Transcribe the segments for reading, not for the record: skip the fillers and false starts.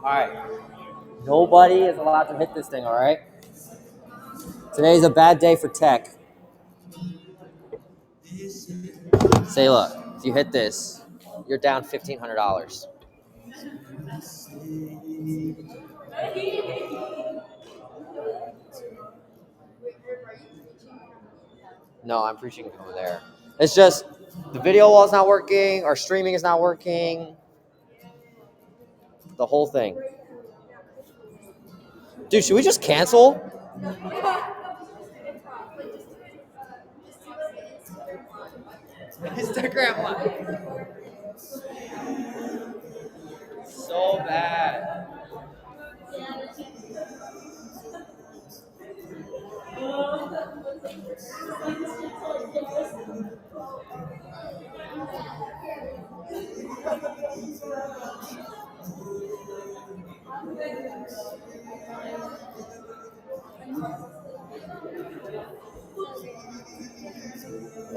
All right. Nobody is allowed to hit this thing, all right? Today's a bad day for tech. Say, look, if you hit this, you're down $1,500. No, I'm preaching over there. It's just the video wall is not working, our streaming is not working. The whole thing. Dude, should we just cancel? Instagram one. So bad.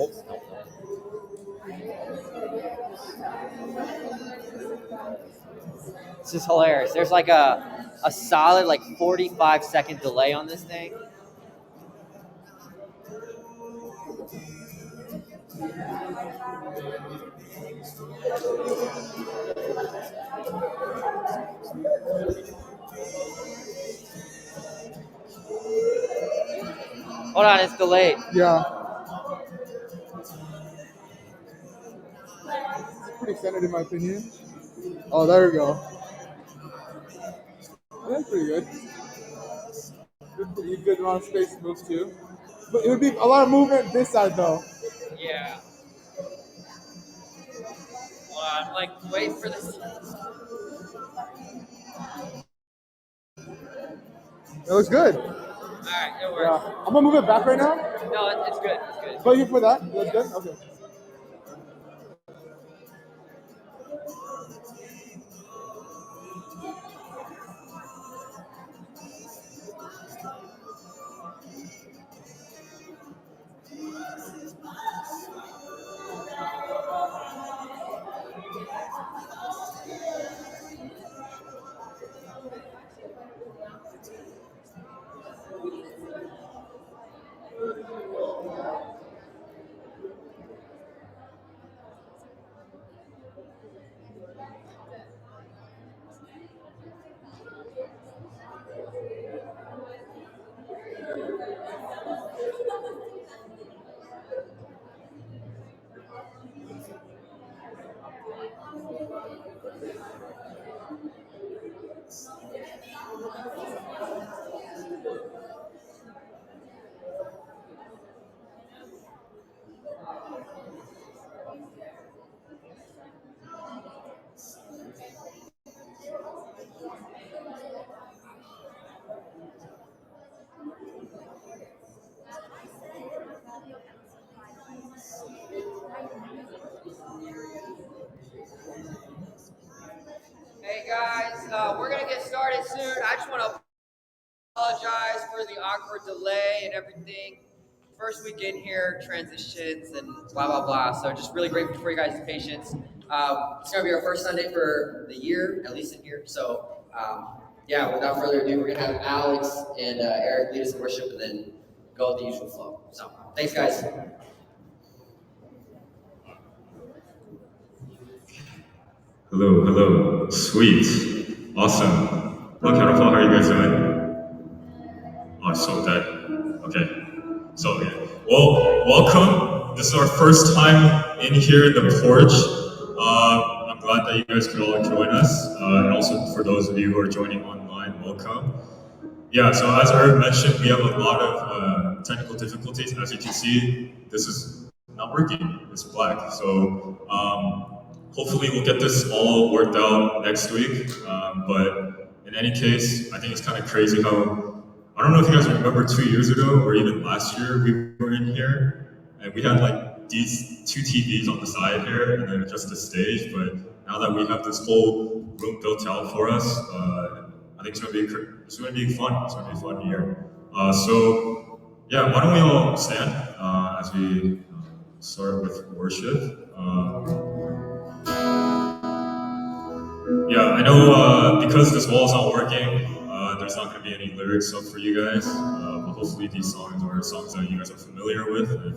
Oops, nope. This is hilarious. There's like a solid like 45-second delay on this thing. Hold on, it's delayed. Yeah. Pretty centered in my opinion. Oh, there we go. That's pretty good. Pretty good amount of space to move to. But it would be a lot of movement this side though. Yeah. Hold on, I'm like waiting for this. It looks good. Alright, it works. Yeah. I'm gonna move it back right now. No, it's good. It's good. But you for that? That's good? Okay. We're gonna get started soon. I just want to apologize for the awkward delay and everything. First week in here, transitions and blah blah blah. So just really grateful for you guys' patience. It's gonna be our first Sunday for the year, at least in here. So yeah, without further ado, we're gonna have Alex and Eric lead us in worship, and then go with the usual flow. So thanks, guys. Hello. Sweet. Awesome. Well, Catapult, how are you guys doing? Oh, so dead. Okay. So, yeah. Well, welcome. This is our first time in here in the porch. I'm glad that you guys could all join us. And also for those of you who are joining online, welcome. Yeah, so as Eric mentioned, we have a lot of technical difficulties. As you can see, this is not working. It's black. So hopefully we'll get this all worked out next week. But in any case, I think it's kind of crazy how, I don't know if you guys remember 2 years ago or even last year we were in here and we had like these two TVs on the side here and then just a stage. But now that we have this whole room built out for us, I think it's gonna be fun. It's gonna be a fun year. So yeah, why don't we all stand as we start with worship? Yeah, I know because this wall is not working, there's not going to be any lyrics up for you guys, but hopefully these songs are songs that you guys are familiar with. And,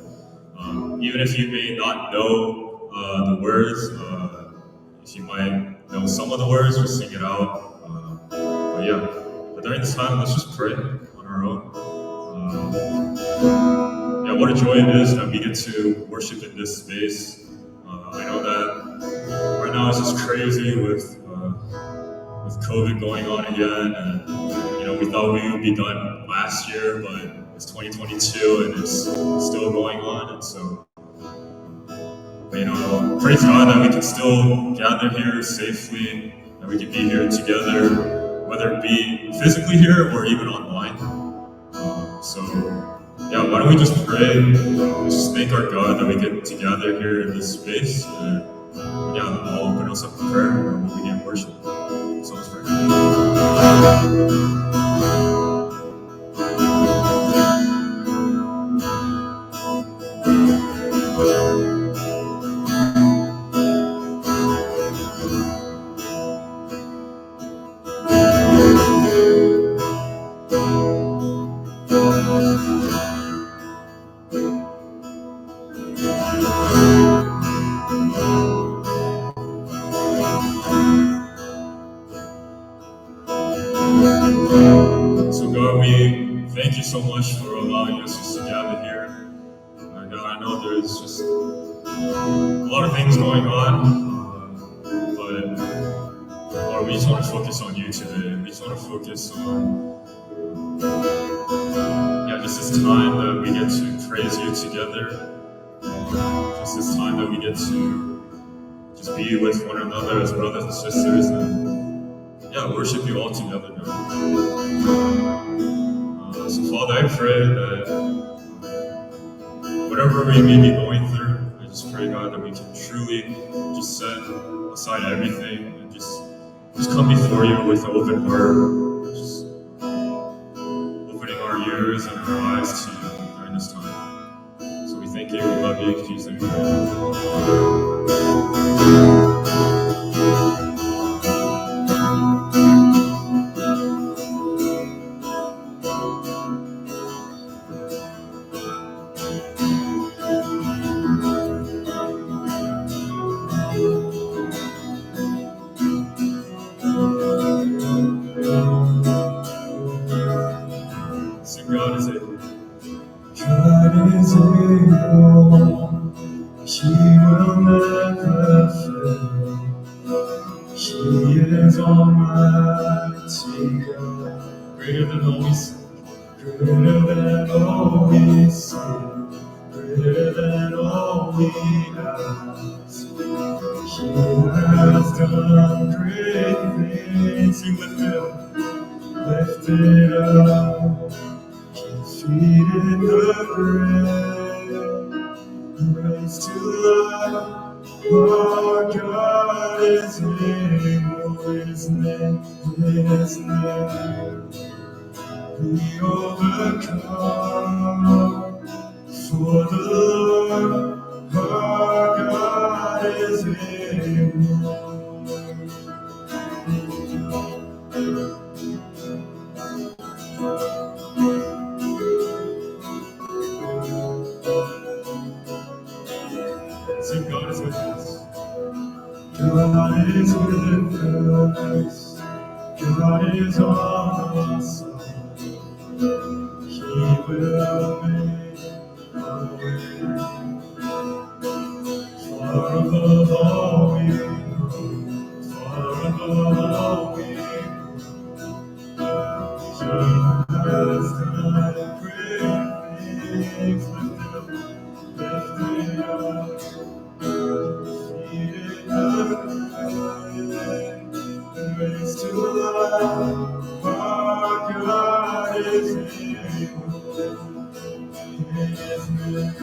even if you may not know the words, if you might know some of the words, just sing it out. But yeah, but during this time, let's just pray on our own. Yeah, what a joy it is that we get to worship in this space. I know that right now it's just crazy with COVID going on again, and we thought we would be done last year, but it's 2022 and it's still going on, and so praise God that we can still gather here safely, that we can be here together, whether it be physically here or even online. So yeah, why don't we just pray, just thank our God that we get to gather here in this space, and yeah, I'll open us up in prayer and we'll begin worship. So let's pray. Thank you so much for allowing us just to gather here. God, I know there's just a lot of things going on, but Lord, we just want to focus on you today. We just want to focus on, just this time that we get to praise you together. Just this time that we get to just be with one another as brothers and sisters and worship you all together, God. So Father, I pray that whatever we may be going through, I just pray, God, that we can truly just set aside everything and just come before you with an open heart, just opening our ears and our eyes to you during this time. So we thank you, we love you, in Jesus' name. God is able. God is able. He will never fail. He is almighty God. Greater than all we see. Greater than all we see. Greater than all we ask. He has done great things. He lifted up. Lifted up. Defeated the grave, raised to life, our God is able, His name, His name, we overcome. For the Lord our God is able. See, God is with us. God is with us. God is awesome. He will make a way. Far above all we know, far above all we know, He has done great things. Lift it up, defeated the grave, and raised to life. Our God is able. In His name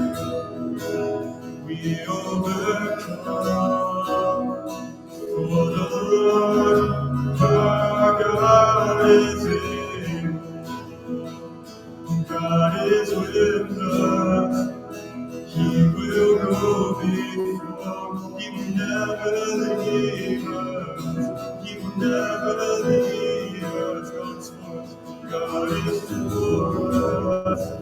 we overcome. For the Lord our God is able. God is with us. He will go before. He will never leave us. He will never leave us. God is for us.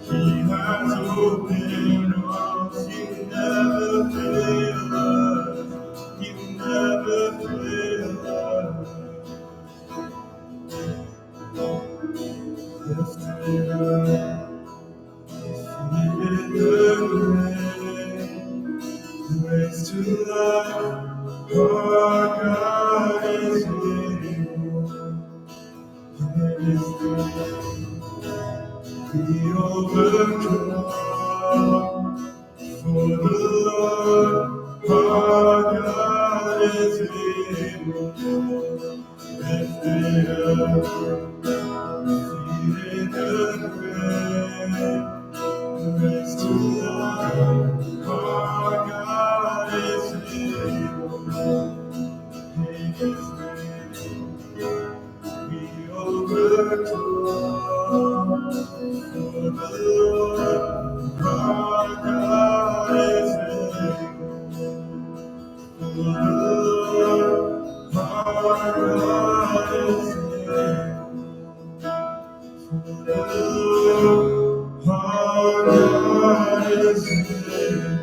He has opened arms. He will never fail us. He will never fail us. Lifted up, defeated the grave, raised to life. Our God is able. In His name we overcome. For the Lord our God is able. Lifted up, defeated the grave, raised to life. Our God is able. In His name we overcome. For the Lord our God is able. For the Lord our God is able. For the Lord our God is able.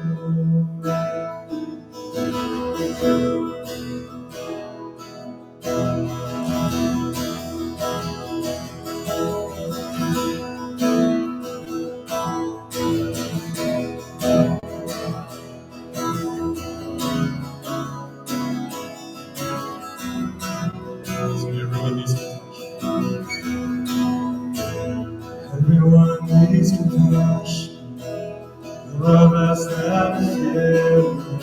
So everyone needs to touch. Everyone needs to touch. Love us that failed.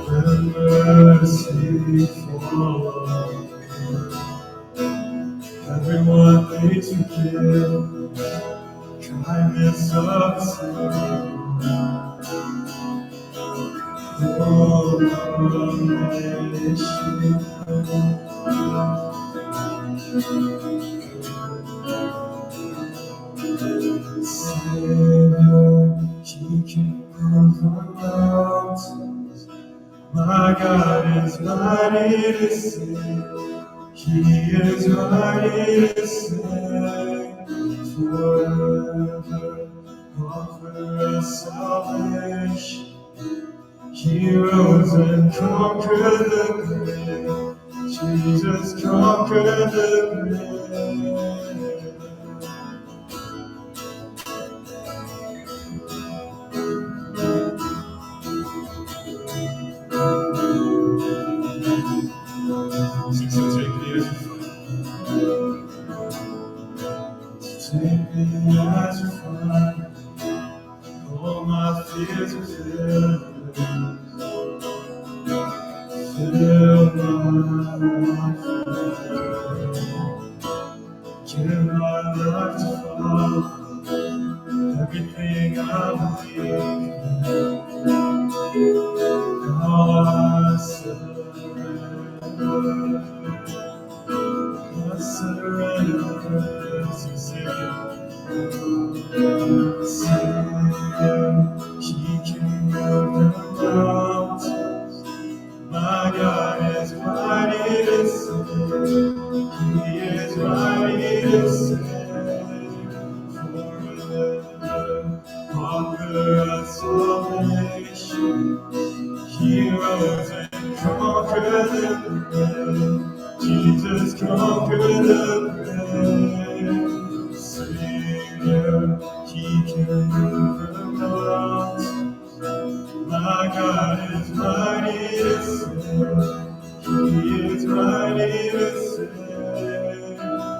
And merciful. Everyone needs to give kindness of sin. Oh, nation. Savior, He can move the mountains. My God is mighty to save. He is mighty to save. Forever offer us salvation. He rose and conquered the grave. Jesus conquered the grave. So take me as you find. Take me as you find. All my fears are filled. Fill my life. Give my life to follow. Everything I believe. All I surrender. Heroes and conquer the grave. Jesus conquered the grave. Savior, He can move the mountains. My God is mighty to save. He is mighty to save.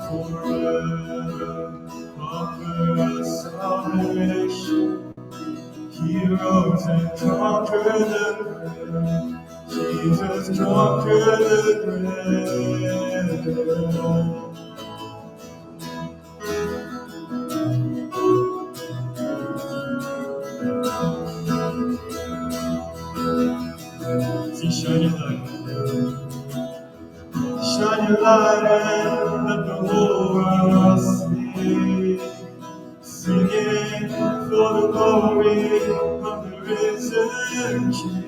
Forever offer us salvation. Heroes and conquer the grave. Jesus conquered the grave. See, shine your light and let the whole world see. Singing for the glory of the risen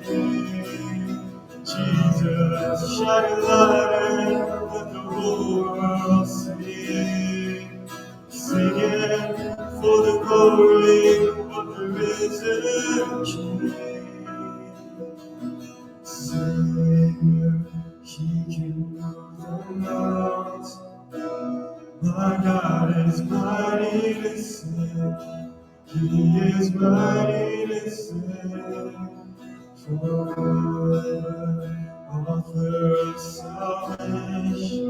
King. Jesus, shine your light and let the whole world see. Singing for the glory of the risen King. Savior, He can move the mountains. My God is mighty to save. He is mighty to save. Forever author of salvation.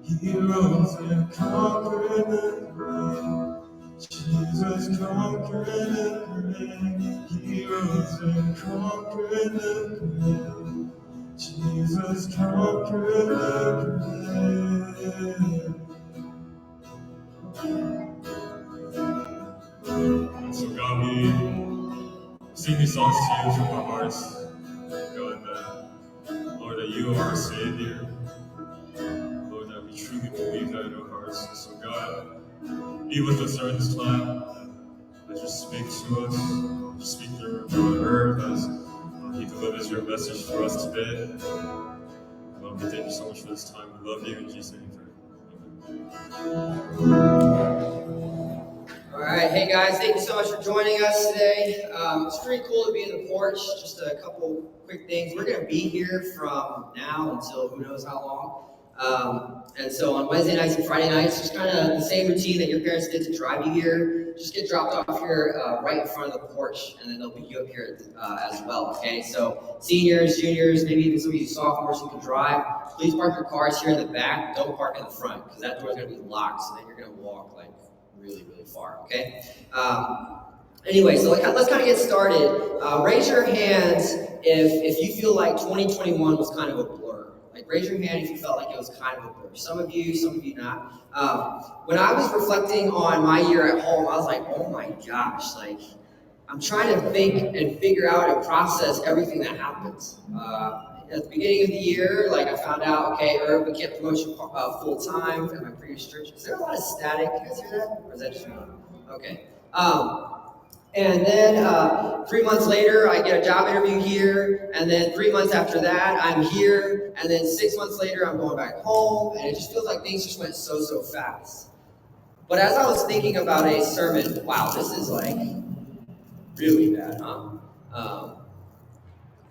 He rose and conquered the grave. Jesus conquered the grave. He rose and conquered the grave. Jesus conquered the grave. So God, we sing these songs to you from our hearts. God, that, Lord, that you are our Savior. Lord, that we truly believe that in our hearts. So God, be with us during this time. As you speak to us, you speak through the word as He delivers your message for us today. Lord, we thank you so much for this time. We love you in Jesus' name. All right, hey guys, thank you so much for joining us today. It's pretty cool to be in the porch. Just a couple quick things. We're going to be here from now until who knows how long. And so on Wednesday nights and Friday nights, just kind of the same routine that your parents did to drive you here. Just get dropped off here right in front of the porch, and then they'll pick you up here as well, okay? So seniors, juniors, maybe even some of you sophomores who can drive, please park your cars here in the back. Don't park in the front, because that door's going to be locked, so then you're going to walk like really far, okay? Anyway, so let's kind of get started. Raise your hands if you feel like 2021 was kind of a blur. Like, raise your hand if you felt like it was kind of a blur. Some of you not. When I was reflecting on my year at home, I was like, oh my gosh, like, I'm trying to think and figure out and process everything that happens. At the beginning of the year, like, I found out, okay, Herb, we get promotion full time at my previous church. Is there a lot of static? You guys hear that? Or is that just me? Okay. And then 3 months later, I get a job interview here. And then 3 months after that, I'm here. And then 6 months later, I'm going back home. And it just feels like things just went so fast. But as I was thinking about a sermon, wow, this is like really bad, huh?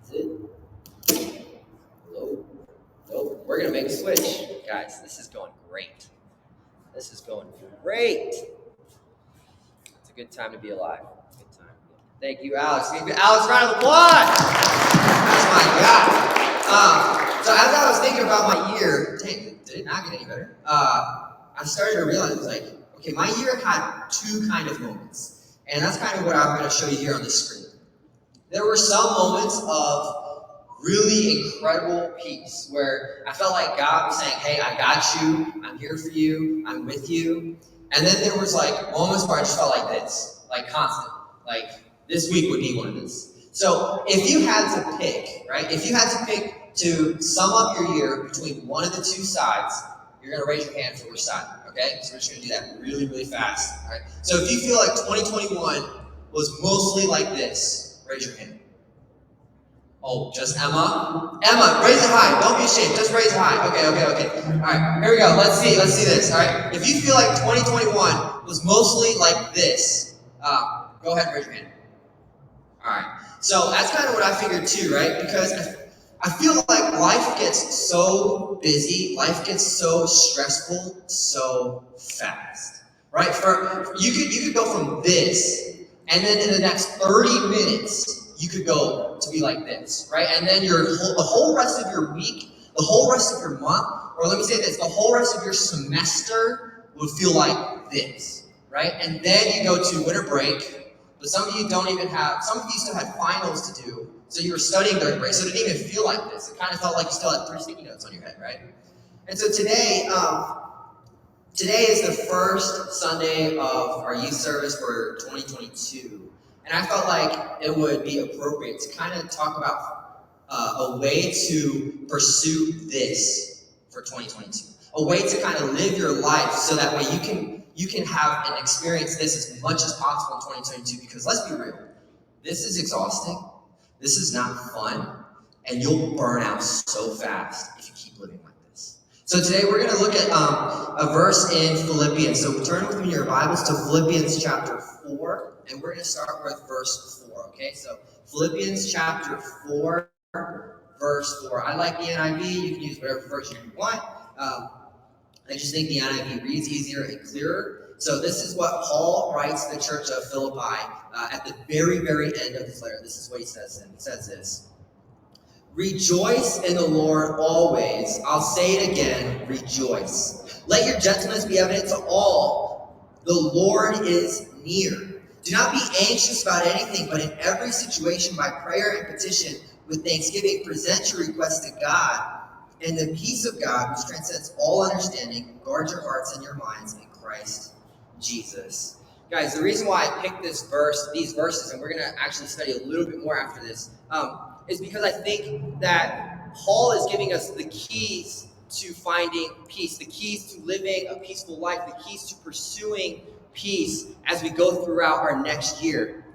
Is it? Hello? Nope. We're going to make a switch. Guys, this is going great. This is going great. It's a good time to be alive. Good time. Thank you, Alex. Alex, round of applause. That's my God. So as I was thinking about my year, dang, did it not get any better? I started to realize, like, okay, my year had two kind of moments. And that's kind of what I'm going to show you here on the screen. There were some moments of really incredible peace where I felt like God was saying, hey, I got you. I'm here for you. I'm with you. And then there was like moments where I just felt like this, like constant. Like this week would be one of these. So if you had to pick, right? If you had to pick to sum up your year between one of the two sides, you're going to raise your hand for which side, okay? So we're just going to do that really fast, all right? So if you feel like 2021 was mostly like this, raise your hand. Oh, just Emma? Emma, raise it high. Don't be ashamed. Just raise it high. Okay. All right, here we go. Let's see this, all right? If you feel like 2021 was mostly like this, go ahead and raise your hand. All right. So that's kind of what I figured too, right? Because I feel like life gets so busy, life gets so stressful so fast, right? You could go from this, and then in the next 30 minutes, you could go to be like this, right? And then the whole rest of your week, the whole rest of your month, or let me say this, the whole rest of your semester would feel like this, right? And then you go to winter break. But some of you some of you still had finals to do, so you were studying during break, so it didn't even feel like this. It kind of felt like you still had 3 sticky notes on your head, right? And so today is the first Sunday of our youth service for 2022, and I felt like it would be appropriate to kind of talk about a way to pursue this for 2022, a way to kind of live your life so that way you can have and experience this as much as possible in 2022, because let's be real, this is exhausting, this is not fun, and you'll burn out so fast if you keep living like this. So today we're going to look at a verse in Philippians. So turn with me in your Bibles to Philippians chapter 4, and we're going to start with verse 4, okay? So Philippians chapter 4, verse 4. I like the NIV, you can use whatever version you want. I just think the NIV reads easier and clearer. So this is what Paul writes to the church of Philippi at the very, very end of his letter. This is what he says. He says this: "Rejoice in the Lord always. I'll say it again, rejoice. Let your gentleness be evident to all. The Lord is near. Do not be anxious about anything, but in every situation by prayer and petition with thanksgiving present your requests to God. And the peace of God, which transcends all understanding, guard your hearts and your minds in Christ Jesus." Guys, the reason why I picked these verses, and we're going to actually study a little bit more after this, is because I think that Paul is giving us the keys to finding peace, the keys to living a peaceful life, the keys to pursuing peace as we go throughout our next year.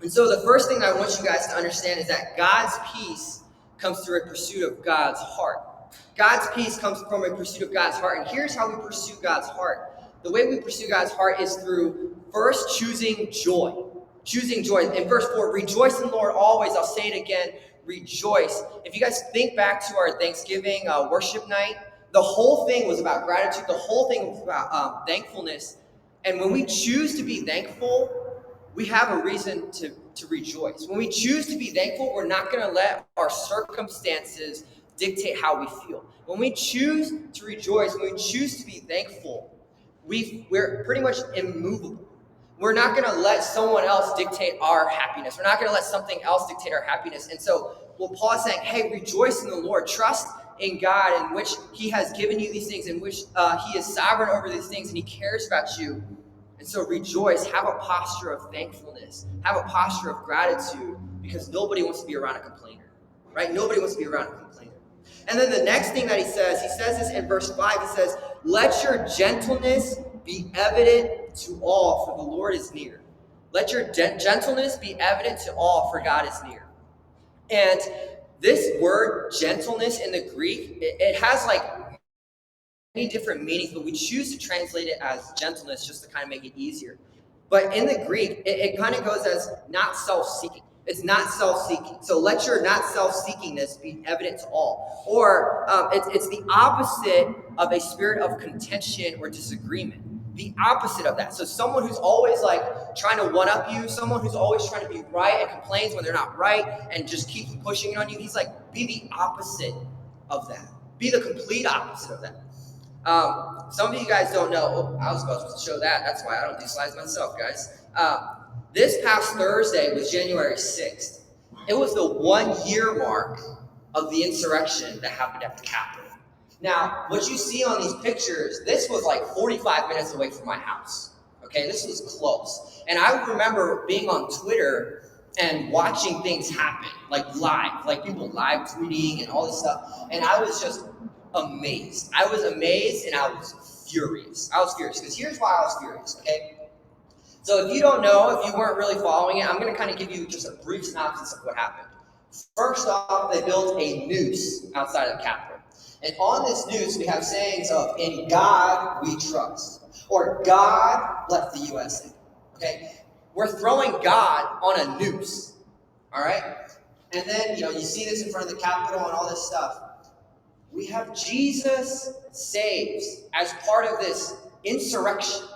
And so the first thing I want you guys to understand is that God's peace comes through a pursuit of God's heart. God's peace comes from a pursuit of God's heart. And here's how we pursue God's heart. The way we pursue God's heart is through first choosing joy. Choosing joy. In verse 4, rejoice in the Lord always. I'll say it again, rejoice. If you guys think back to our Thanksgiving worship night, the whole thing was about gratitude. The whole thing was about thankfulness. And when we choose to be thankful, we have a reason to rejoice. When we choose to be thankful, we're not going to let our circumstances dictate how we feel. When we choose to rejoice, when we choose to be thankful, we're pretty much immovable. We're not going to let someone else dictate our happiness. We're not going to let something else dictate our happiness. And so, Paul is saying, hey, rejoice in the Lord. Trust in God, in which he has given you these things, in which he is sovereign over these things, and he cares about you. And so rejoice. Have a posture of thankfulness. Have a posture of gratitude, because nobody wants to be around a complainer, right? Nobody wants to be around a complainer. And then the next thing that he says this in verse 5. He says, let your gentleness be evident to all, for the Lord is near. Let your gentleness be evident to all, for God is near. And this word gentleness in the Greek, it has like many different meanings, but we choose to translate it as gentleness just to kind of make it easier. But in the Greek, it kind of goes as not self-seeking. It's not self-seeking. So let your not self-seekingness be evident to all. Or it's the opposite of a spirit of contention or disagreement. The opposite of that. So someone who's always like trying to one-up you, someone who's always trying to be right and complains when they're not right and just keeps pushing it on you, he's like, be the opposite of that. Be the complete opposite of that. Some of you guys don't know. I was supposed to show that. That's why I don't do slides myself, guys. This past Thursday was January 6th. It was the 1-year mark of the insurrection that happened at the Capitol. Now, what you see on these pictures, this was like 45 minutes away from my house. Okay, this was close. And I remember being on Twitter and watching things happen, like live, like people live tweeting and all this stuff. And I was just amazed. I was amazed and I was furious. Because here's why I was furious, okay? So if you don't know, if you weren't really following it, I'm going to kind of give you just a brief synopsis of what happened. First off, they built a noose outside of the Capitol. And on this noose, we have sayings of, in God we trust, or God left the USA. Okay? We're throwing God on a noose. All right? And then, you see this in front of the Capitol and all this stuff. We have Jesus saves as part of this insurrection,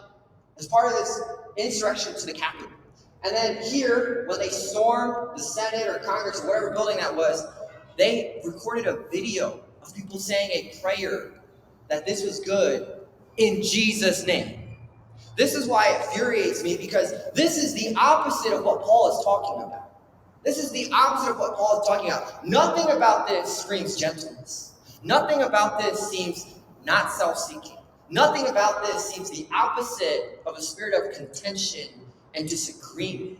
to the Capitol. And then here, when they stormed the Senate or Congress or whatever building that was, they recorded a video of people saying a prayer that this was good in Jesus' name. This is why it infuriates me, because this is the opposite of what Paul is talking about. This is the opposite of what Paul is talking about. Nothing about this screams gentleness. Nothing about this seems not self-seeking. Nothing about this seems the opposite of a spirit of contention and disagreement.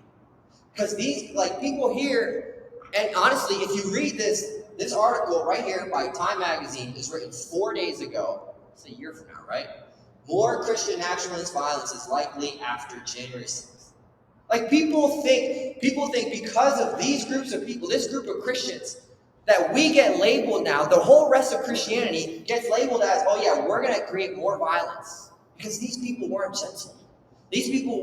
Because these, people here, and honestly, if you read this article right here by Time Magazine is written 4 days ago. It's a year from now, right? More Christian nationalist violence is likely after January 6th. People think because of these groups of people, this group of Christians, that we get labeled now, the whole rest of Christianity gets labeled as, oh yeah, we're going to create more violence. Because these people weren't gentle. These people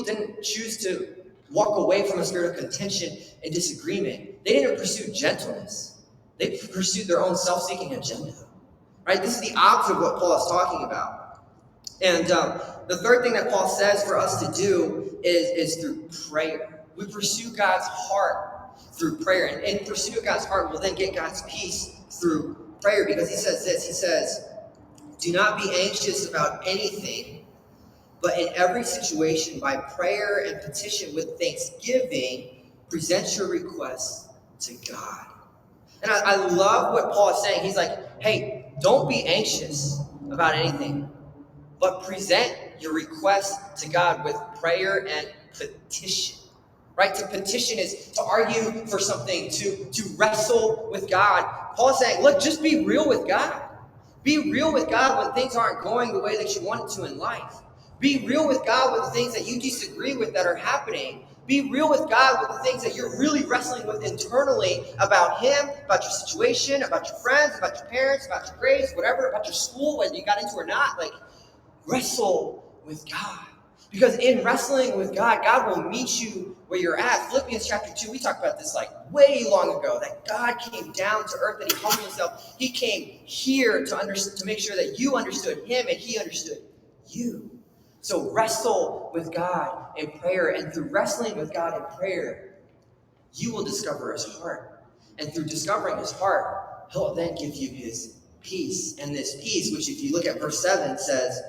didn't choose to walk away from a spirit of contention and disagreement. They didn't pursue gentleness. They pursued their own self-seeking agenda. Right? This is the opposite of what Paul is talking about. And the third thing that Paul says for us to do is through prayer. We pursue God's heart through prayer. And in pursuit of God's heart, we'll then get God's peace through prayer. Because he says this, he says, do not be anxious about anything, but in every situation, by prayer and petition with thanksgiving, present your requests to God. And I love what Paul is saying. He's like, hey, don't be anxious about anything, but present your request to God with prayer and petition. Right? To petition is to argue for something, to wrestle with God. Paul's saying, look, just be real with God. Be real with God when things aren't going the way that you want it to in life. Be real with God with the things that you disagree with that are happening. Be real with God with the things that you're really wrestling with internally about Him, about your situation, about your friends, about your parents, about your grades, whatever, about your school, whether you got into or not. Wrestle with God. Because in wrestling with God, God will meet you where you're at. Philippians chapter 2, we talked about this way long ago, that God came down to earth, that He humbled Himself. He came here to make sure that you understood Him and He understood you. So wrestle with God in prayer, and through wrestling with God in prayer, you will discover His heart. And through discovering His heart, He'll then give you His peace. And this peace, which if you look at verse 7, says,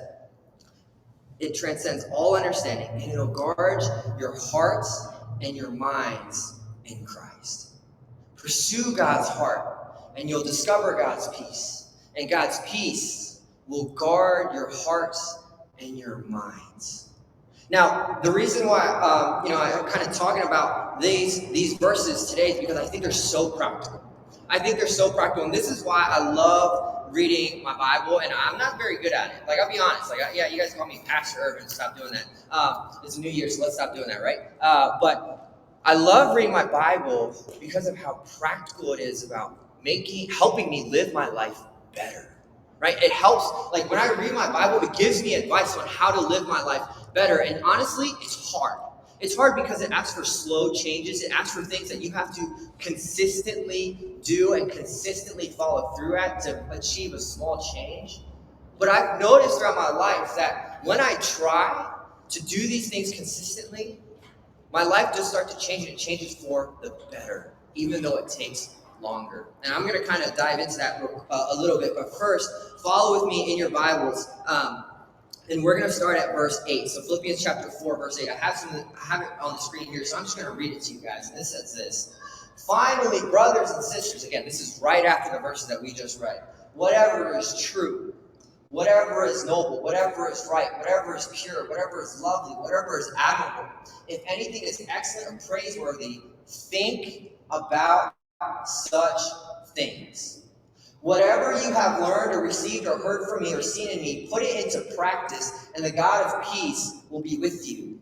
it transcends all understanding, and it'll guard your hearts and your minds in Christ. Pursue God's heart, and you'll discover God's peace. And God's peace will guard your hearts and your minds. Now, the reason why I'm kind of talking about these verses today is because I think they're so practical. And this is why I love reading my Bible, and I'm not very good at it. I'll be honest. You guys call me Pastor Irvin. Stop doing that. It's a new year, so let's stop doing that, right? But I love reading my Bible because of how practical it is about helping me live my life better, right? It helps. When I read my Bible, it gives me advice on how to live my life better. And honestly, it's hard. It's hard because it asks for slow changes. It asks for things that you have to consistently do and consistently follow through at to achieve a small change. But I've noticed throughout my life that when I try to do these things consistently, my life does start to change, and it changes for the better, even though it takes longer. And I'm going to kind of dive into that a little bit. But first, follow with me in your Bibles. And we're going to start at verse 8. So Philippians chapter 4, verse 8. I have it on the screen here, so I'm just going to read it to you guys. And it says this. Finally, brothers and sisters, again, this is right after the verses that we just read. Whatever is true, whatever is noble, whatever is right, whatever is pure, whatever is lovely, whatever is admirable, if anything is excellent or praiseworthy, think about such things. Whatever you have learned or received or heard from me or seen in me, put it into practice, and the God of peace will be with you.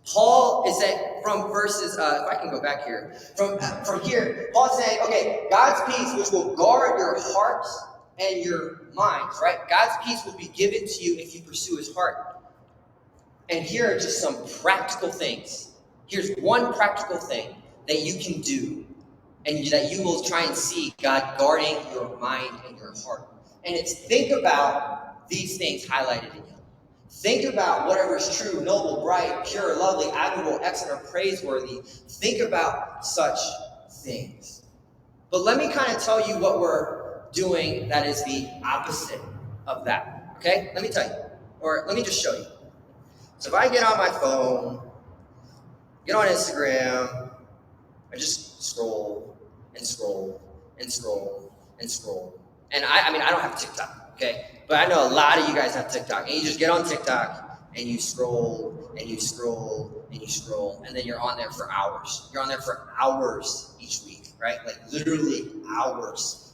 Paul is saying from verses, if I can go back here, from here, Paul's saying, okay, God's peace, which will guard your hearts and your minds, right? God's peace will be given to you if you pursue His heart. And here are just some practical things Here's one practical thing that you can do and that you will try and see God guarding your mind and your heart. And it's think about these things highlighted in yellow. Think about whatever is true, noble, bright, pure, lovely, admirable, excellent, or praiseworthy. Think about such things. But let me kind of tell you what we're doing that is the opposite of that. Okay? Let me tell you. Or let me just show you. So if I get on my phone, get on Instagram, I just scroll and scroll and scroll and scroll. And I mean, I don't have TikTok, okay? But I know a lot of you guys have TikTok. And you just get on TikTok and you scroll and you scroll and you scroll. And then you're on there for hours. You're on there for hours each week, right? Like literally hours.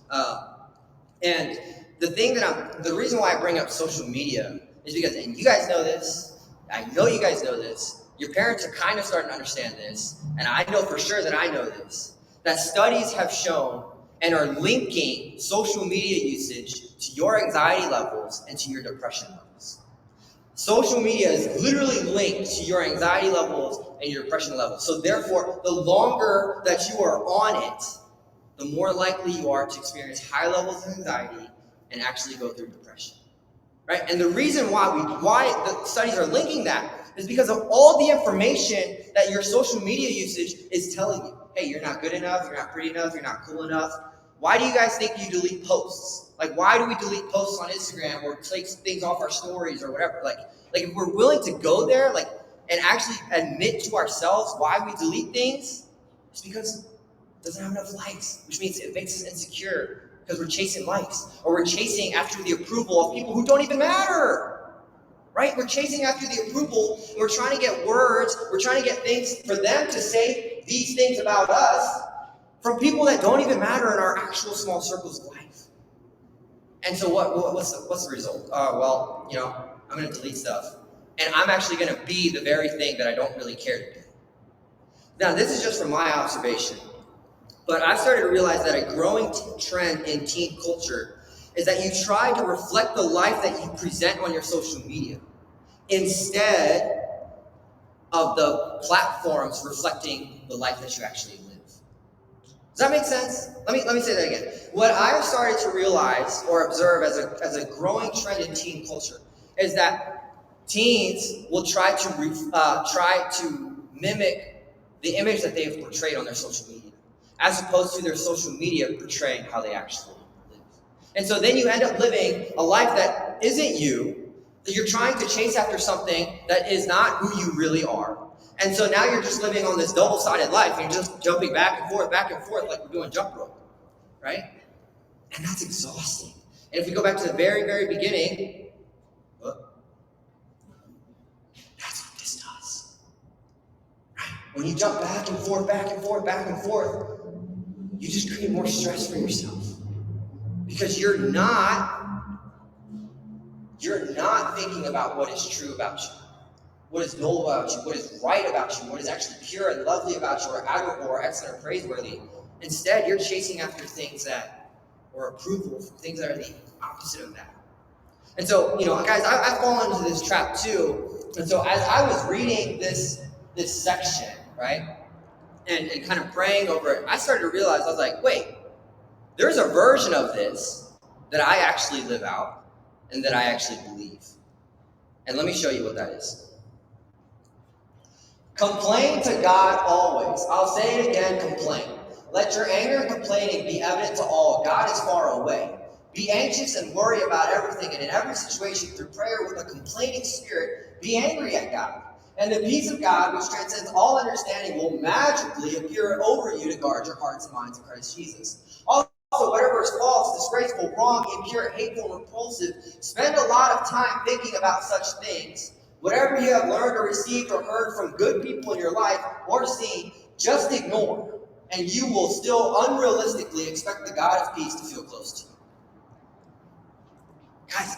And the reason why I bring up social media is because, and you guys know this, I know you guys know this, your parents are kind of starting to understand this, and I know for sure that I know this, that studies have shown and are linking social media usage to your anxiety levels and to your depression levels. Social media is literally linked to your anxiety levels and your depression levels. So therefore, the longer that you are on it, the more likely you are to experience high levels of anxiety and actually go through depression. Right? And the reason why the studies are linking that is because of all the information that your social media usage is telling you. Hey, you're not good enough, you're not pretty enough, you're not cool enough. Why do you guys think you delete posts? Like, why do we delete posts on Instagram or take things off our stories or whatever? Like if we're willing to go there, and actually admit to ourselves why we delete things, it's because it doesn't have enough likes, which means it makes us insecure because we're chasing likes, or we're chasing after the approval of people who don't even matter, right? We're chasing after the approval, and we're trying to get words, we're trying to get things for them to say these things about us from people that don't even matter in our actual small circles of life. And so what's the result? Well, I'm going to delete stuff, and I'm actually going to be the very thing that I don't really care to be. Now, this is just from my observation. But I've started to realize that a growing trend in teen culture is that you try to reflect the life that you present on your social media instead of the platforms reflecting the life that you actually live. Does that make sense? Let me say that again. What I've started to realize or observe as a growing trend in teen culture is that teens will try to mimic the image that they have portrayed on their social media, as opposed to their social media portraying how they actually live. And so then you end up living a life that isn't you, that you're trying to chase after something that is not who you really are. And so now you're just living on this double-sided life, and you're just jumping back and forth, like we're doing jump rope, right? And that's exhausting. And if we go back to the very, very beginning, that's what this does. Right? When you jump back and forth, back and forth, back and forth, you just create more stress for yourself. Because you're not thinking about what is true about you, what is noble about you, what is right about you, what is actually pure and lovely about you, or admirable, or excellent, or praiseworthy. Instead, you're chasing after things or approval from things that are the opposite of that. And so, guys, I've fallen into this trap too. And so as I was reading this section, right, and kind of praying over it, I started to realize, I was like, wait, there's a version of this that I actually live out and that I actually believe. And let me show you what that is. Complain to God always. I'll say it again, complain. Let your anger and complaining be evident to all. God is far away. Be anxious and worry about everything, and in every situation, through prayer with a complaining spirit, be angry at God. And the peace of God, which transcends all understanding, will magically appear over you to guard your hearts and minds in Christ Jesus. Also, whatever is false, disgraceful, wrong, impure, hateful, and repulsive, spend a lot of time thinking about such things. Whatever you have learned or received or heard from good people in your life or seen, just ignore, and you will still unrealistically expect the God of peace to feel close to you. Guys,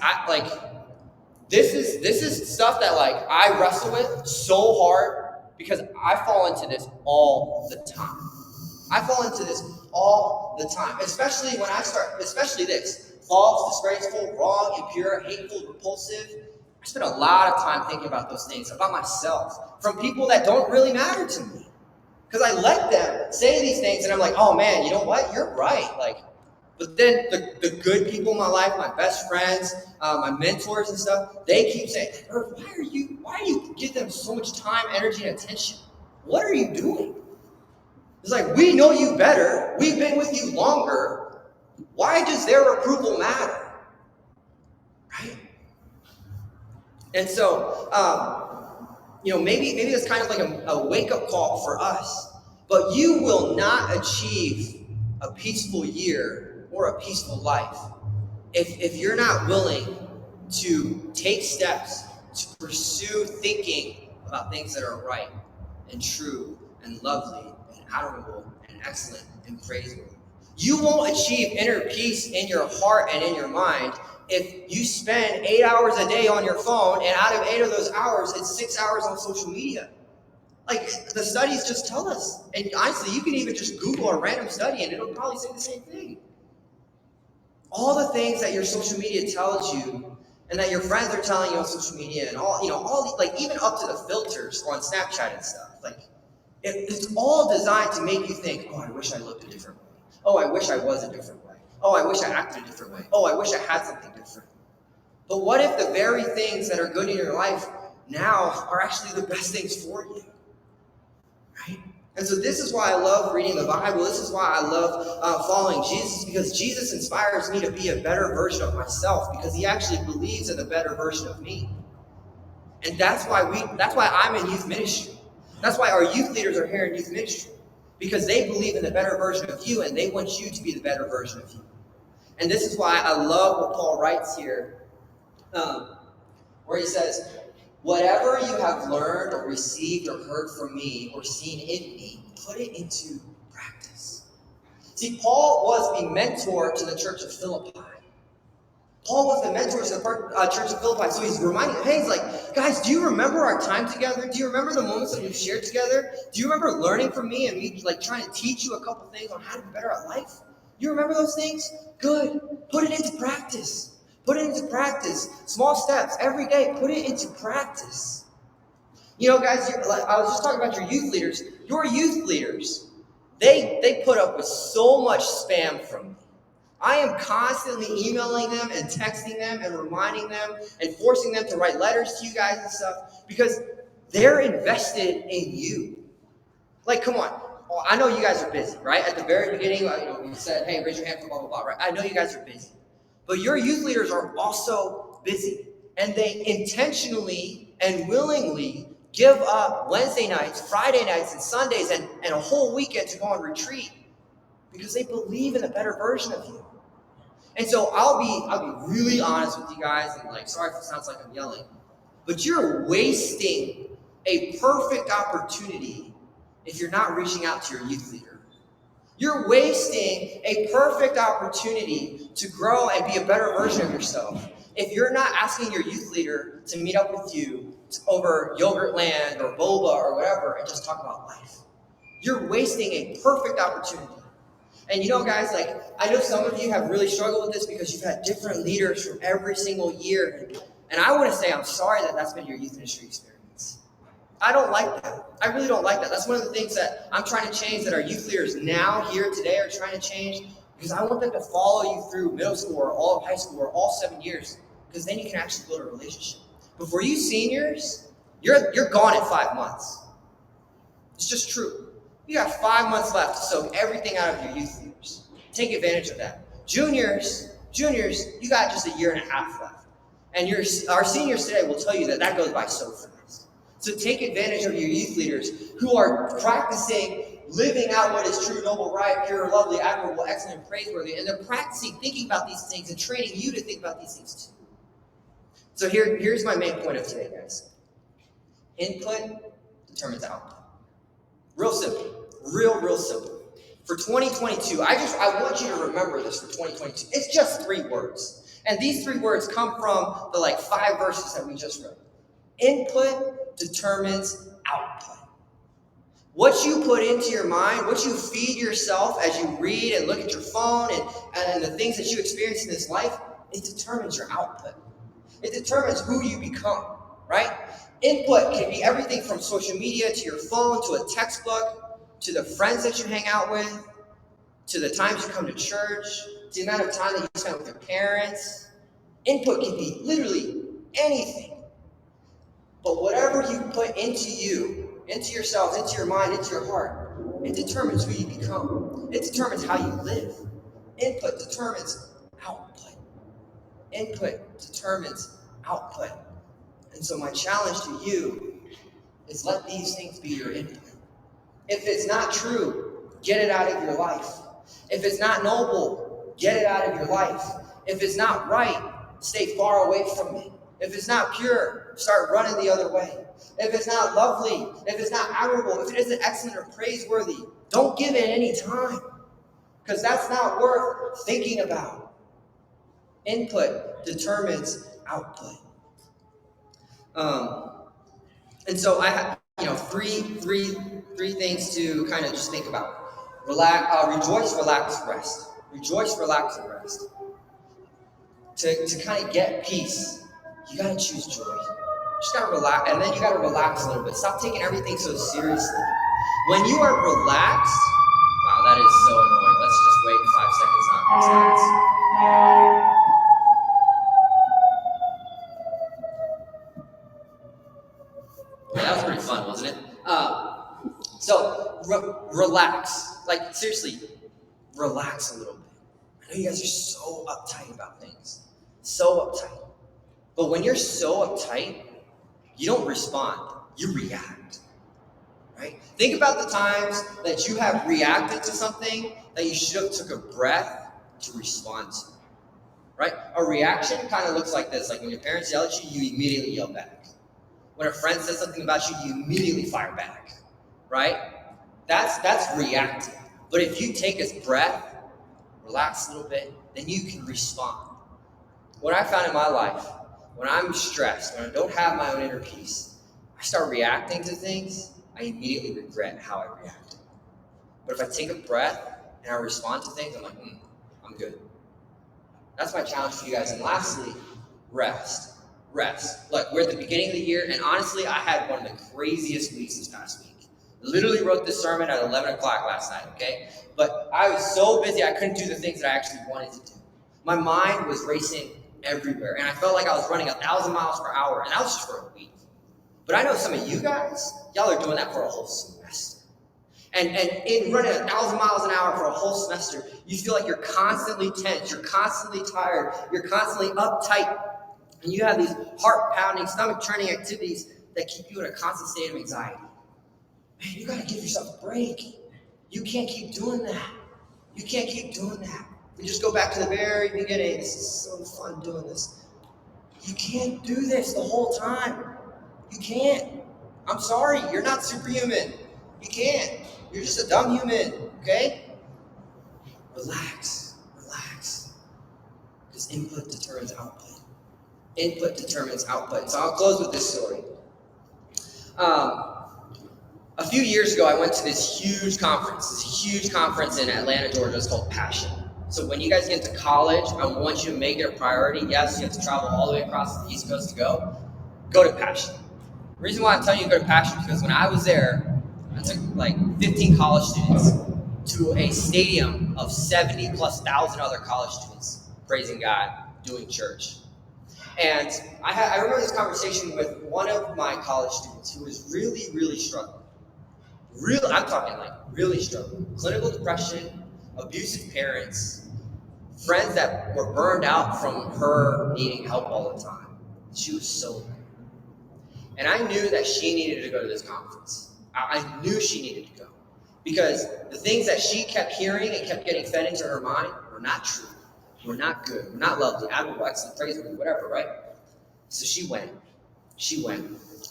this is stuff that I wrestle with so hard because I fall into this all the time. Especially when especially this. False, disgraceful, wrong, impure, hateful, repulsive. I spend a lot of time thinking about those things, about myself, from people that don't really matter to me. Because I let them say these things, and I'm like, oh man, you know what? You're right. Like, but then the good people in my life, my best friends, my mentors and stuff, they keep saying, Irv, why do you give them so much time, energy, and attention? What are you doing? It's like, we know you better. We've been with you longer. Why does their approval matter? Right? And so, maybe it's kind of like a wake-up call for us. But you will not achieve a peaceful year or a peaceful life if you're not willing to take steps to pursue thinking about things that are right and true and lovely and admirable and excellent and praiseworthy. You won't achieve inner peace in your heart and in your mind if you spend 8 hours a day on your phone, and out of 8 of those hours, it's 6 hours on social media. Like, the studies just tell us. And honestly, you can even just Google a random study and it'll probably say the same thing. All the things that your social media tells you and that your friends are telling you on social media and even up to the filters on Snapchat and stuff. Like, it's all designed to make you think, oh, I wish I looked a different way. Oh, I wish I was a different way. Oh, I wish I acted a different way. Oh, I wish I had something different. But what if the very things that are good in your life now are actually the best things for you? Right? And so this is why I love reading the Bible. This is why I love following Jesus, because Jesus inspires me to be a better version of myself, because he actually believes in a better version of me. And that's why I'm in youth ministry. That's why our youth leaders are here in youth ministry, because they believe in the better version of you and they want you to be the better version of you. And this is why I love what Paul writes here, where he says, whatever you have learned or received or heard from me or seen in me, put it into practice. See, Paul was the mentor to the church of Philippi. Paul was the mentor to the church of Philippi, so he's reminding them, hey, he's like, guys, do you remember our time together? Do you remember the moments that we've shared together? Do you remember learning from me and me like trying to teach you a couple things on how to be better at life? You remember those things? Good. Put it into practice. Put it into practice. Small steps every day. Put it into practice. You know, guys, I was just talking about your youth leaders. Your youth leaders, they put up with so much spam from me. I am constantly emailing them and texting them and reminding them and forcing them to write letters to you guys and stuff, because they're invested in you. Like, come on. Oh, I know you guys are busy, right? At the very beginning, we said, hey, raise your hand for blah, blah, blah, right? I know you guys are busy. But your youth leaders are also busy. And they intentionally and willingly give up Wednesday nights, Friday nights, and Sundays, and a whole weekend to go on retreat, because they believe in a better version of you. And so I'll be really honest with you guys, and like, sorry if it sounds like I'm yelling, but you're wasting a perfect opportunity if you're not reaching out to your youth leader. You're wasting a perfect opportunity to grow and be a better version of yourself if you're not asking your youth leader to meet up with you over Yogurtland or Boba or whatever and just talk about life. You're wasting a perfect opportunity. And you know, guys, like, I know some of you have really struggled with this because you've had different leaders from every single year. And I want to say I'm sorry that that's been your youth ministry experience. I don't like that. I really don't like that. That's one of the things that I'm trying to change, that our youth leaders now here today are trying to change, because I want them to follow you through middle school or all of high school or all 7 years, because then you can actually build a relationship. But for you seniors, you're gone in 5 months. It's just true. You got 5 months left to soak everything out of your youth leaders. Take advantage of that. Juniors, you got just a year and a half left. And our seniors today will tell you that goes by so fast. So take advantage of your youth leaders who are practicing living out what is true, noble, right, pure, lovely, admirable, excellent, and praiseworthy. And they're practicing thinking about these things and training you to think about these things too. So here's my main point of today, guys. Input determines output. Real simple. Real simple. For 2022, I want you to remember this for 2022. It's just 3 words. And these 3 words come from the 5 verses that we just read. Input determines output. What you put into your mind, what you feed yourself as you read and look at your phone and the things that you experience in this life, it determines your output. It determines who you become, right? Input can be everything from social media to your phone to a textbook to the friends that you hang out with to the times you come to church to the amount of time that you spend with your parents. Input can be literally anything. But whatever you put into you, into yourself, into your mind, into your heart, it determines who you become. It determines how you live. Input determines output. Input determines output. And so my challenge to you is let these things be your input. If it's not true, get it out of your life. If it's not noble, get it out of your life. If it's not right, stay far away from it. If it's not pure, start running the other way. If it's not lovely, if it's not admirable, if it isn't excellent or praiseworthy, don't give it any time, because that's not worth thinking about. Input determines output. And so I have, three things to kind of just think about. Rejoice, relax, rest. Rejoice, relax, and rest. To kind of get peace, you gotta choose joy. You just gotta relax, and then you gotta relax a little bit. Stop taking everything so seriously. When you are relaxed, wow, that is so annoying. Let's just wait 5 seconds, not seconds. Yeah, that was pretty fun, wasn't it? So relax. Like, seriously, relax a little bit. I know you guys are so uptight about things. So uptight. But when you're so uptight, you don't respond. You react. Right? Think about the times that you have reacted to something that you should have took a breath to respond to. Right? A reaction kind of looks like this. Like when your parents yell at you, you immediately yell back. When a friend says something about you, you immediately fire back, right? That's reacting. But if you take a breath, relax a little bit, then you can respond. What I found in my life, when I'm stressed, when I don't have my own inner peace, I start reacting to things, I immediately regret how I reacted. But if I take a breath and I respond to things, I'm like, I'm good. That's my challenge for you guys. And lastly, rest. Rest. Look, we're at the beginning of the year, and honestly, I had one of the craziest weeks this past week. Literally wrote this sermon at 11 o'clock last night, okay? But I was so busy, I couldn't do the things that I actually wanted to do. My mind was racing everywhere, and I felt like I was running 1,000 miles per hour, and that was just for a week. But I know some of you guys, y'all are doing that for a whole semester. And in running 1,000 miles an hour for a whole semester, you feel like you're constantly tense, you're constantly tired, you're constantly uptight, and you have these heart-pounding, stomach-churning activities that keep you in a constant state of anxiety. Man, you gotta give yourself a break. You can't keep doing that. You can't keep doing that. We just go back to the very beginning. This is so fun doing this. You can't do this the whole time. You can't. I'm sorry, you're not superhuman. You can't. You're just a dumb human, okay? Relax. Because input determines output. Input determines output. So I'll close with this story. A few years ago, I went to this huge conference in Atlanta, Georgia. It's called Passion. So when you guys get to college, I want you to make it a priority. Yes, you have to travel all the way across the East Coast to go to Passion. The reason why I'm telling you to go to Passion is because when I was there, I took like 15 college students to a stadium of 70,000+ other college students praising God, doing church. And I remember this conversation with one of my college students who was really, really struggling. I'm talking like really struggling. Clinical depression, abusive parents, friends that were burned out from her needing help all the time. She was so lonely. And I knew that she needed to go to this conference. I knew she needed to go. Because the things that she kept hearing and kept getting fed into her mind were not true. Were not good. Were not lovely, admirable, excellent, praiseworthy, whatever, right? So she went.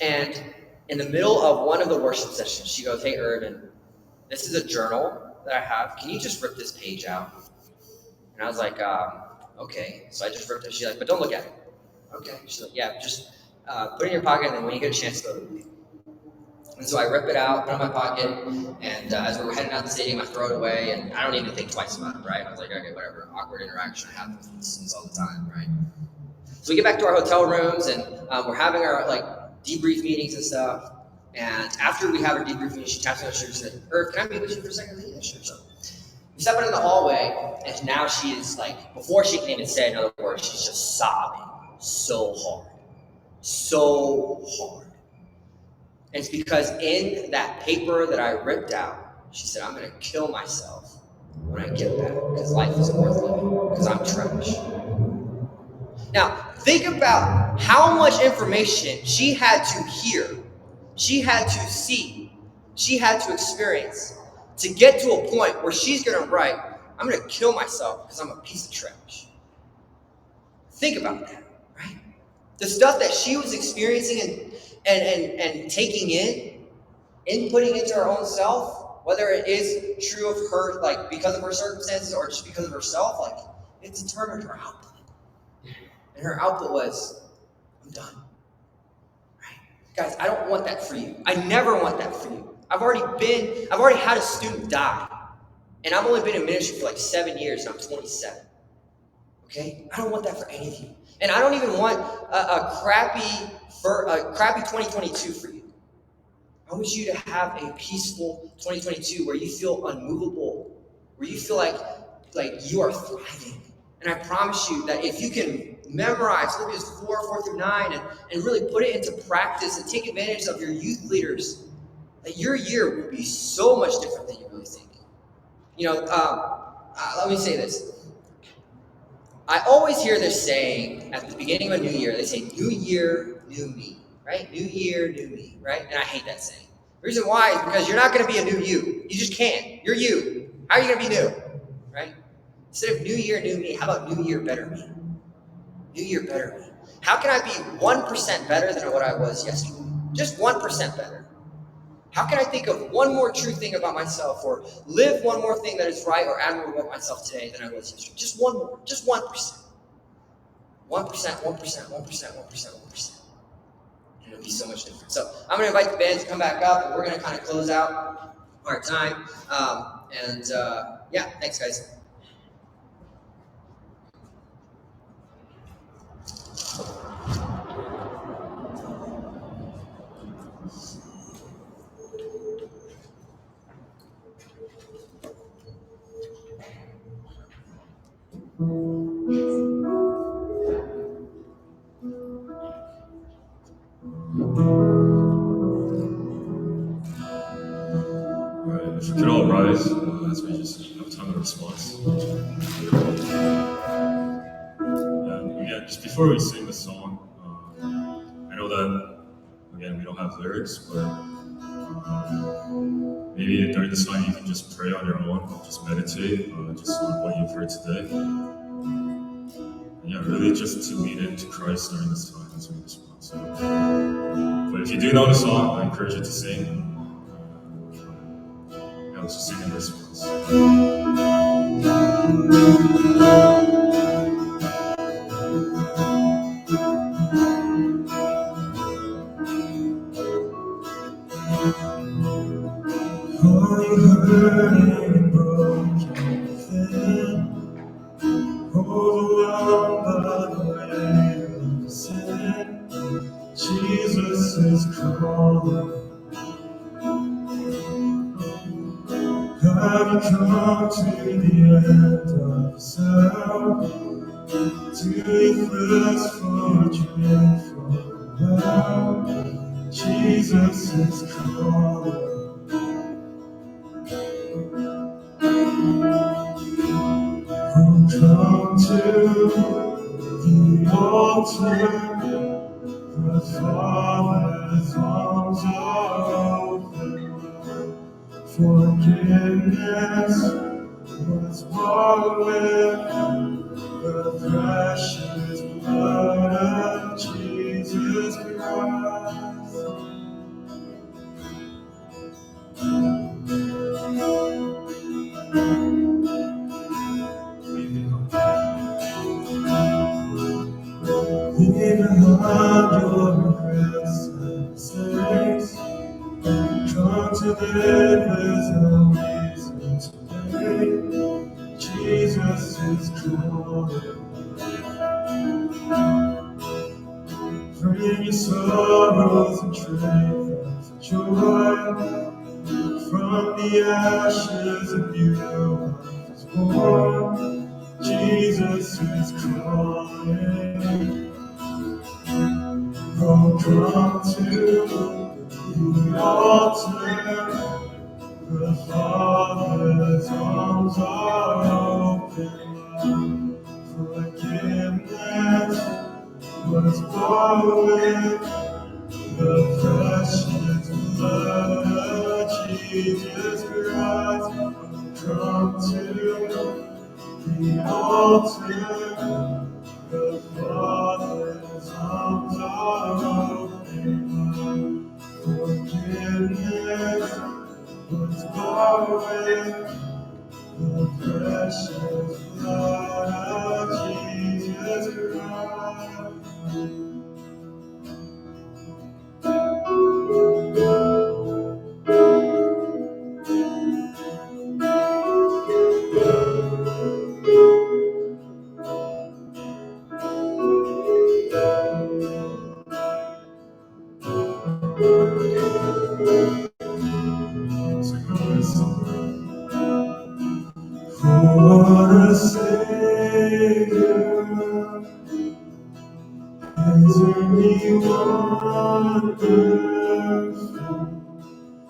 And in the middle of one of the worship sessions, she goes, "Hey, Irvin, this is a journal that I have. Can you just rip this page out?" And I was like, okay. So I just ripped it. She's like, "But don't look at it." Okay. She's like, "Yeah, just put it in your pocket, and then when you get a chance, throw it away." And so I rip it out, put it in my pocket, and as we were heading out the stadium, I throw it away, and I don't even think twice about it, right? I was like, okay, whatever. Awkward interaction. I have with students all the time, right? So we get back to our hotel rooms, and we're having our like debrief meetings and stuff. And after we have our debrief meeting, she taps me on the shoulder and said, "Irv, can I meet with you for a second?" Yeah, sure. So we step out in the hallway, and now she is like, before she can even say another word, she's just sobbing so hard. So hard. And it's because in that paper that I ripped out, she said, "I'm going to kill myself when I get back because life isn't worth living because I'm trash." Now, think about how much information she had to hear, she had to see, she had to experience to get to a point where she's going to write, "I'm going to kill myself because I'm a piece of trash." Think about that, right? The stuff that she was experiencing and taking in, inputting into her own self, whether it is true of her, like because of her circumstances or just because of herself, like it determined her output. And her output was, "I'm done." Right? Guys, I don't want that for you. I never want that for you. I've already had a student die. And I've only been in ministry for like 7 years, and I'm 27. Okay? I don't want that for any of you. And I don't even want a crappy 2022 for you. I want you to have a peaceful 2022 where you feel unmovable, where you feel like you are thriving. And I promise you that if you can memorize Philippians 4:4-9, and really put it into practice and take advantage of your youth leaders, that your year will be so much different than you really think. You know, let me say this. I always hear this saying at the beginning of a new year. They say, "New year, new me," right? New year, new me, right? And I hate that saying. The reason why is because you're not going to be a new you. You just can't. You're you. How are you going to be new, right? Instead of new year, new me, how about new year, better me? New year, better me. How can I be 1% better than what I was yesterday? Just 1% better. How can I think of one more true thing about myself, or live one more thing that is right or admirable about myself today than I was yesterday? Just one more. Just 1%. 1%, 1%, 1%, 1%, 1%. And it'll be so much different. So I'm going to invite the band to come back up, and we're going to kind of close out our time. Yeah, thanks, guys. Alright, if we could all rise as we just have time of response. And again, just before we sing the song, I know that, again, we don't have lyrics, but maybe during this time you can just pray on your own, just meditate, just on what you've heard today. And yeah, really just to lean into Christ during this time as we respond. So, but if you do know the song, I encourage you to sing. Yeah, let's just sing in response. Are you hurting and broken within? Overwhelmed by the weight of sin? Jesus is calling. Have you come to the end of yourself? Do you thirst for drink from the well? Jesus is calling. Oh, come to the altar. The Father's arms are open. Forgiveness was bought with the precious blood of Jesus Christ. Leave behind your regrets and mistakes. Come to live, there's no reason to wait. Jesus is calling. portrait of joy. From the ashes of you is born. Jesus is calling. Oh, come to the altar. The Father's arms are open. Forgiveness was bought with the precious blood of Jesus Christ. Come to the altar. The Father's arms are open. Forgiveness was bought with the precious blood of Jesus Christ. What a Savior, isn't He wonderful?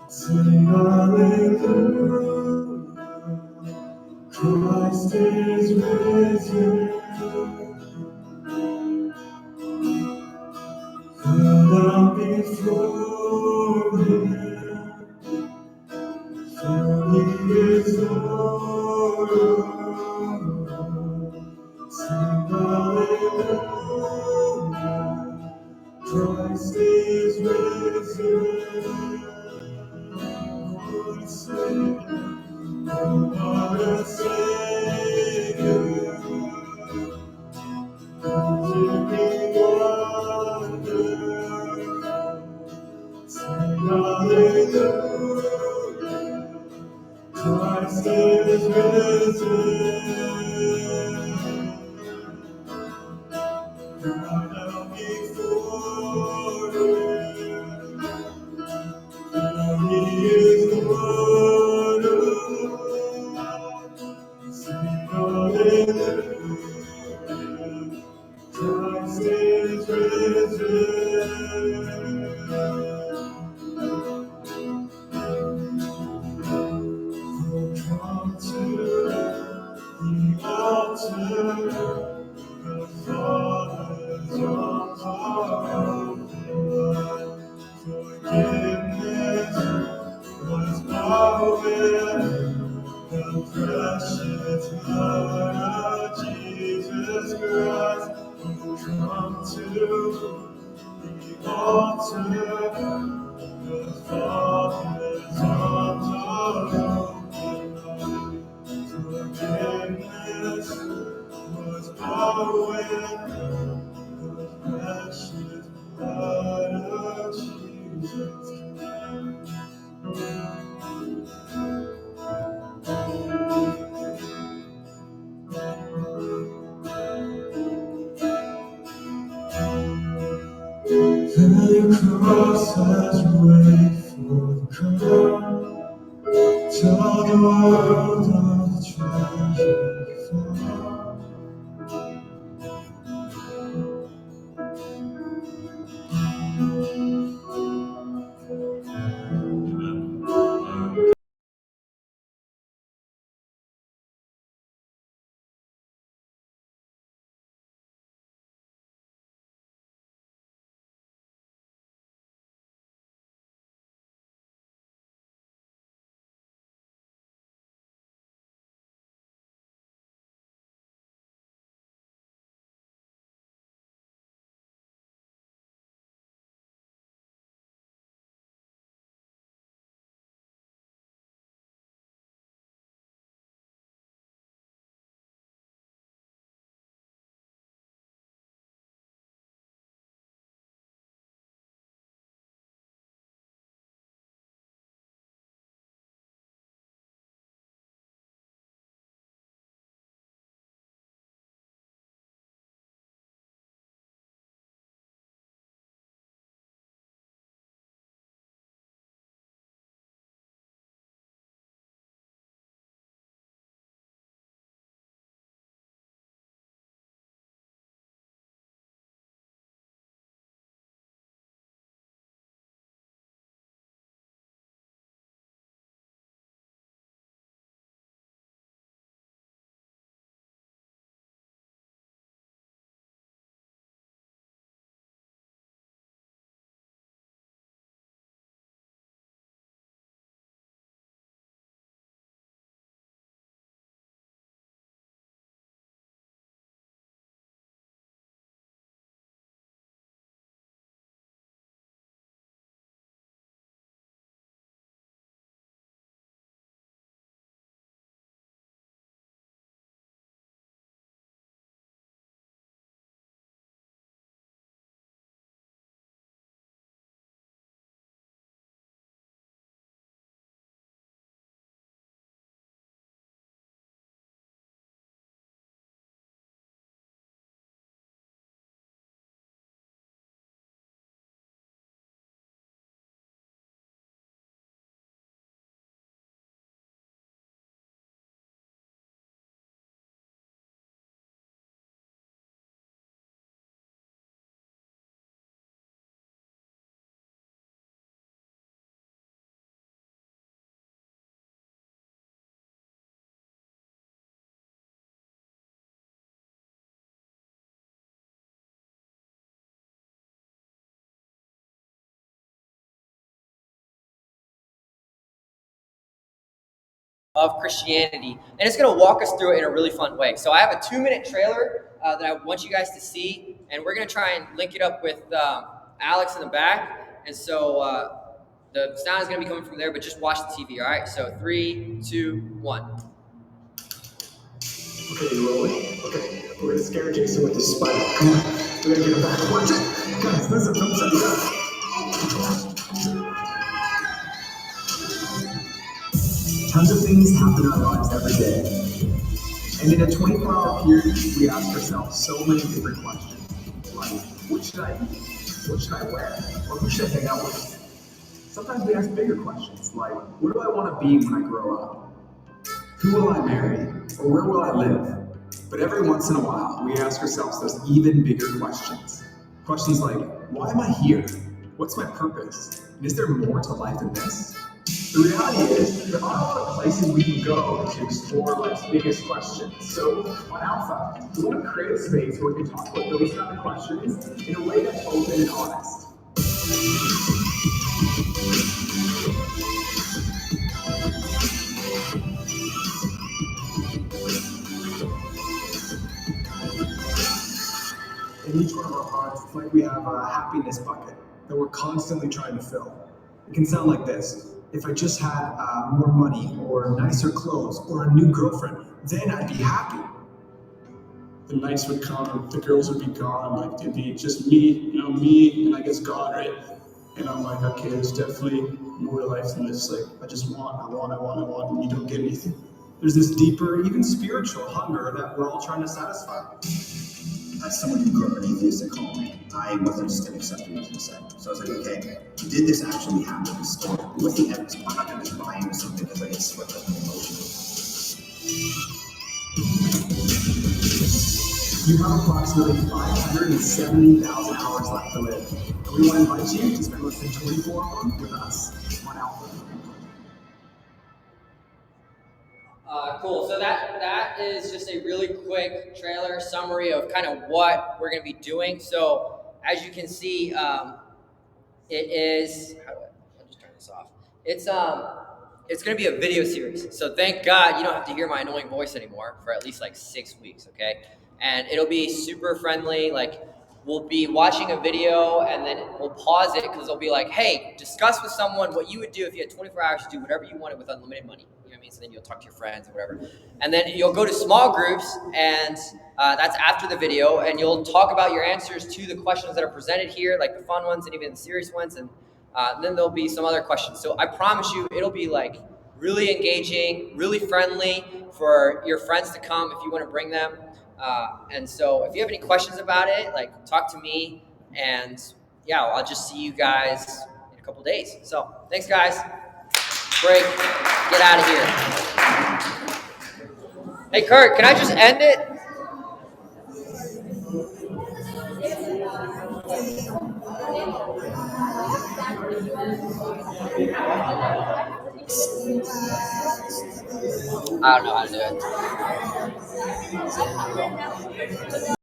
Sing hallelujah, Christ is risen. Fell down before Him, for He is Lord. Sing hallelujah, Christ is risen. What a Savior, what a Savior, to be wonderful. Sing hallelujah, Christ is risen. Bow down before Him, for He is Lord of all. Sing hallelujah, Christ is risen. Oh, come to the altar. The Father's arms are open. Forgiveness was bought with the precious blood of Jesus Christ. Oh, come to the altar. The Father's arms are open. Forgiveness was bought with the precious blood of Jesus. The cross has waited for the crown. Tell the world of the treasure you found. of Christianity, and it's going to walk us through it in a really fun way. So I have a 2-minute trailer that I want you guys to see, and we're going to try and link it up with Alex in the back. And so the sound is going to be coming from there, but just watch the TV, all right? So 3, 2, 1. Okay, you rolling? Okay, we're gonna scare Jason with this spider. Come on, we're gonna get him back. Watch it! Guys, listen, don't set it up. Tons of things happen in our lives every day. And in a 24-hour period, we ask ourselves so many different questions. Like, what should I eat? What should I wear? Or who should I hang out with? Sometimes we ask bigger questions, like, where do I want to be when I grow up? Who will I marry? Or where will I live? But every once in a while, we ask ourselves those even bigger questions. Questions like, why am I here? What's my purpose? And is there more to life than this? The reality is, there aren't a lot of places we can go to explore life's biggest questions. So, on Alpha, we want to create a space where we can talk about those kind of questions in a way that's open and honest. In each one of our hearts, it's like we have a happiness bucket that we're constantly trying to fill. It can sound like this. If I just had more money, or nicer clothes, or a new girlfriend, then I'd be happy. The nights would come and the girls would be gone, like it'd be just me, me and I guess God, right? And I'm like, okay, there's definitely more to life than this. Like, I just want, and you don't get anything. There's this deeper, even spiritual hunger that we're all trying to satisfy. As someone who grew up in an atheistic home, I wasn't just going to accept what he said. So I was like, okay, did this actually happen? So what's the evidence? I'm not going to just buy into something because I get swept up in emotion. You have approximately 570,000 hours left to live. And we want to invite you to spend less than 24 of them with us on Alpha. Cool. So that is just a really quick trailer summary of kind of what we're going to be doing. So as you can see, it is. I'll just turn this off. It's going to be a video series. So thank God you don't have to hear my annoying voice anymore for at least like 6 weeks. Okay, and it'll be super friendly. Like we'll be watching a video and then we'll pause it because it'll be like, hey, discuss with someone what you would do if you had 24 hours to do whatever you wanted with unlimited money. So then you'll talk to your friends or whatever. And then you'll go to small groups, and that's after the video, and you'll talk about your answers to the questions that are presented here, like the fun ones and even the serious ones, and then there'll be some other questions. So I promise you, it'll be like really engaging, really friendly for your friends to come if you want to bring them. And so if you have any questions about it, like talk to me, and yeah, I'll just see you guys in a couple days. So thanks, guys. Break. Get out of here. Hey, Kurt, can I just end it? I don't know how to do it.